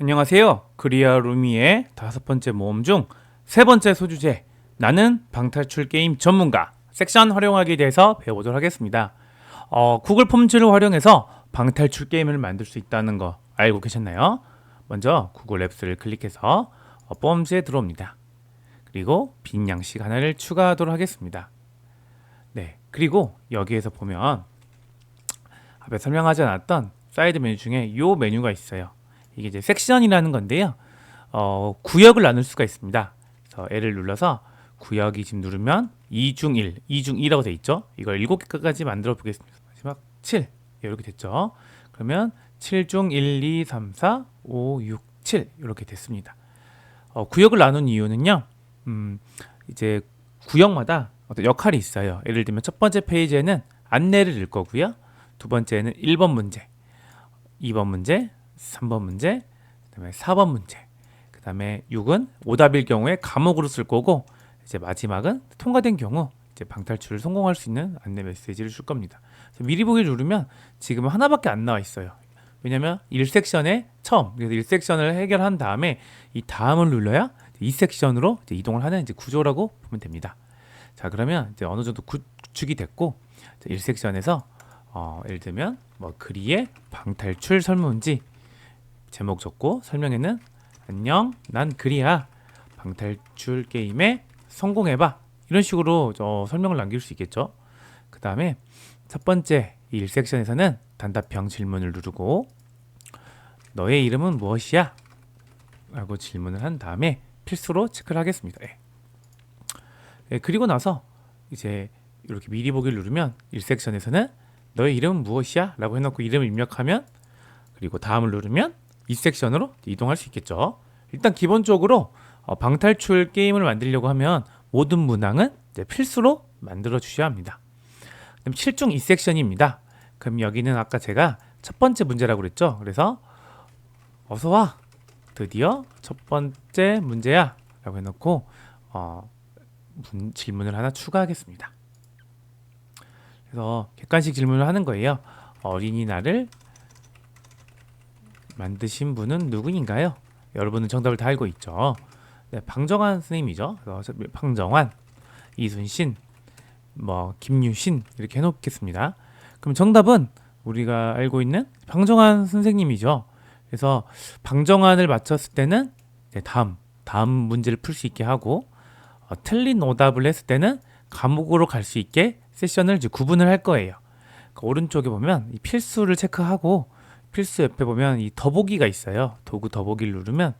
안녕하세요. 그리아 루미의 5번째 모험 중 3번째 소주제 나는 방탈출 게임 전문가 섹션 활용하기에 대해서 배워보도록 하겠습니다. 구글 폼즈를 활용해서 방탈출 게임을 만들 수 있다는 거 알고 계셨나요? 먼저 구글 앱스를 클릭해서 폼즈에 들어옵니다. 그리고 빈 양식 하나를 추가하도록 하겠습니다. 네, 그리고 여기에서 보면 앞에 설명하지 않았던 사이드 메뉴 중에 이 메뉴가 있어요. 이게 이제 섹션이라는 건데요. 구역을 나눌 수가 있습니다. 그래서 L을 눌러서 구역이 지금 누르면 2중 1, 2중 2라고 돼 있죠. 이걸 7개까지 만들어 보겠습니다. 마지막 7 이렇게 됐죠. 그러면 7중 1, 2, 3, 4, 5, 6, 7 이렇게 됐습니다. 구역을 나눈 이유는요. 이제 구역마다 어떤 역할이 있어요. 예를 들면 첫 번째 페이지에는 안내를 읽을 거고요. 두 번째는 1번 문제, 2번 문제, 3번 문제, 그다음에 4번 문제, 그다음에 6은 오답일 경우에 감옥으로 쓸 거고, 이제 마지막은 통과된 경우 이제 방탈출을 성공할 수 있는 안내 메시지를 줄 겁니다. 미리 보기를 누르면 지금 하나밖에 안 나와 있어요. 왜냐면 1섹션에 처음, 그래서 1섹션을 해결한 다음에 이 다음을 눌러야 2섹션으로 이제 이동을 하는 이제 구조라고 보면 됩니다. 자, 그러면 이제 어느 정도 구축이 됐고, 1섹션에서 예를 들면 뭐 그리의 방탈출 설문지 제목 적고 설명에는 안녕 난 그리야 방탈출 게임에 성공해봐 이런 식으로 설명을 남길 수 있겠죠. 그 다음에 첫 번째 1섹션에서는 단답형 질문을 누르고 너의 이름은 무엇이야? 라고 질문을 한 다음에 필수로 체크를 하겠습니다. 그리고 나서 이제 이렇게 미리 보기를 누르면 1섹션에서는 너의 이름은 무엇이야? 라고 해놓고 이름을 입력하면, 그리고 다음을 누르면 이 섹션으로 이동할 수 있겠죠. 일단 기본적으로 방탈출 게임을 만들려고 하면 모든 문항은 이제 필수로 만들어 주셔야 합니다. 그럼 7중 2섹션입니다. 그럼 여기는 아까 제가 첫 번째 문제라고 그랬죠. 그래서 어서와 드디어 첫 번째 문제야 라고 해놓고 질문을 하나 추가하겠습니다. 그래서 객관식 질문을 하는 거예요. 어린이날을 만드신 분은 누구인가요? 여러분은 정답을 다 알고 있죠. 네, 방정환 선생님이죠. 그래서 방정환, 이순신, 뭐 김유신 이렇게 해놓겠습니다. 그럼 정답은 우리가 알고 있는 방정환 선생님이죠. 그래서 방정환을 맞췄을 때는 다음 문제를 풀 수 있게 하고, 틀린 오답을 했을 때는 감옥으로 갈 수 있게 세션을 이제 구분을 할 거예요. 그 오른쪽에 보면 이 필수를 체크하고 필수 옆에 보면 이 더보기가 있어요. 도구 더보기를 누르면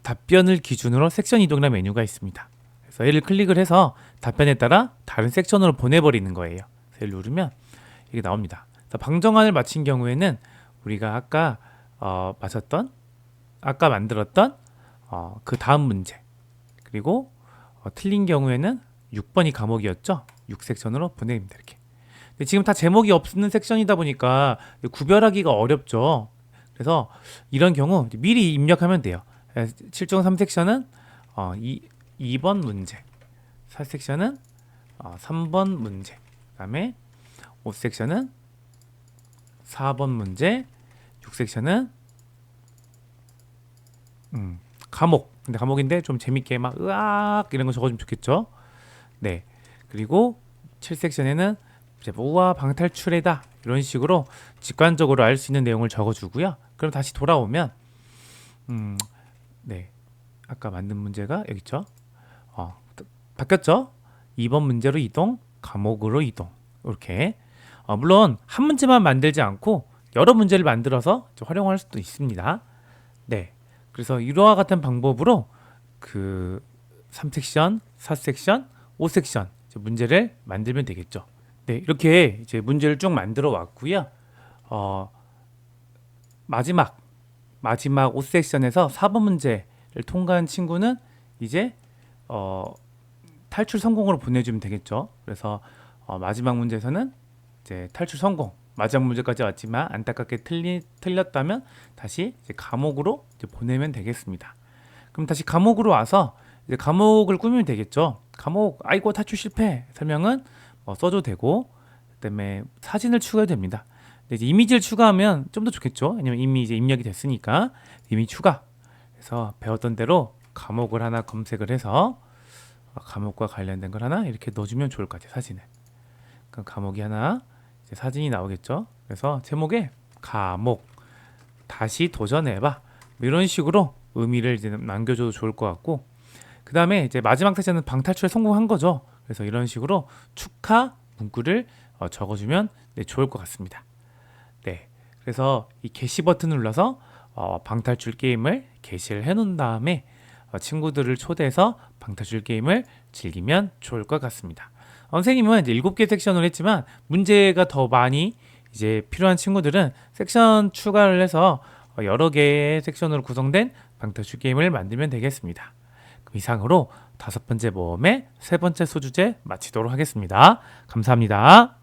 답변을 기준으로 섹션 이동이라는 메뉴가 있습니다. 그래서 얘를 클릭을 해서 답변에 따라 다른 섹션으로 보내버리는 거예요. 그래서 얘를 누르면 이게 나옵니다. 그래서 방정환을 맞힌 경우에는 우리가 아까 아까 만들었던 그 다음 문제, 그리고 틀린 경우에는 6번이 감옥이었죠. 6섹션으로 보냅니다. 이렇게. 근데 지금 다 제목이 없는 섹션이다 보니까 구별하기가 어렵죠. 그래서 이런 경우 미리 입력하면 돼요. 7중 3섹션은 2번 문제, 4섹션은 3번 문제, 그 다음에 5섹션은 4번 문제, 6섹션은 감옥. 근데 감옥인데 좀 재밌게 막 으악 이런 거 적어주면 좋겠죠. 네. 그리고 7섹션에는 우와 방탈출해다 이런 식으로 직관적으로 알 수 있는 내용을 적어주고요. 그럼 다시 돌아오면 네, 아까 만든 문제가 여기 있죠. 바뀌었죠. 2번 문제로 이동, 감옥으로 이동. 이렇게 물론 한 문제만 만들지 않고 여러 문제를 만들어서 활용할 수도 있습니다. 네, 그래서 이와 같은 방법으로 그 3섹션, 4섹션, 5섹션 문제를 만들면 되겠죠. 네, 이렇게 이제 문제를 쭉 만들어 왔고요. 마지막 5섹션에서 4번 문제를 통과한 친구는 이제 탈출 성공으로 보내주면 되겠죠. 그래서 마지막 문제에서는 이제 탈출 성공, 마지막 문제까지 왔지만 안타깝게 틀렸다면 다시 이제 감옥으로 이제 보내면 되겠습니다. 그럼 다시 감옥으로 와서 이제 감옥을 꾸미면 되겠죠. 감옥 아이고 탈출 실패 설명은 써도 되고, 그다음에 사진을 추가해도 됩니다. 근데 이제 이미지를 추가하면 좀 더 좋겠죠. 왜냐면 이미 이제 입력이 됐으니까 이미 추가. 그래서 배웠던 대로 과목을 하나 검색을 해서 과목과 관련된 걸 하나 이렇게 넣어주면 좋을 것 같아요. 사진을. 그럼 과목이 하나 이제 사진이 나오겠죠. 그래서 제목에 과목 다시 도전해봐 뭐 이런 식으로 의미를 이제 남겨줘도 좋을 것 같고, 그 다음에 이제 마지막 섹션은 방탈출에 성공한 거죠. 그래서 이런 식으로 축하 문구를 적어주면 네, 좋을 것 같습니다. 네, 그래서 이 게시 버튼을 눌러서 방탈출 게임을 게시를 해놓은 다음에 친구들을 초대해서 방탈출 게임을 즐기면 좋을 것 같습니다. 선생님은 이제 7개 섹션을 했지만 문제가 더 많이 이제 필요한 친구들은 섹션 추가를 해서 여러 개의 섹션으로 구성된 방탈출 게임을 만들면 되겠습니다. 그럼 이상으로 5번째 모험의 3번째 소주제 마치도록 하겠습니다. 감사합니다.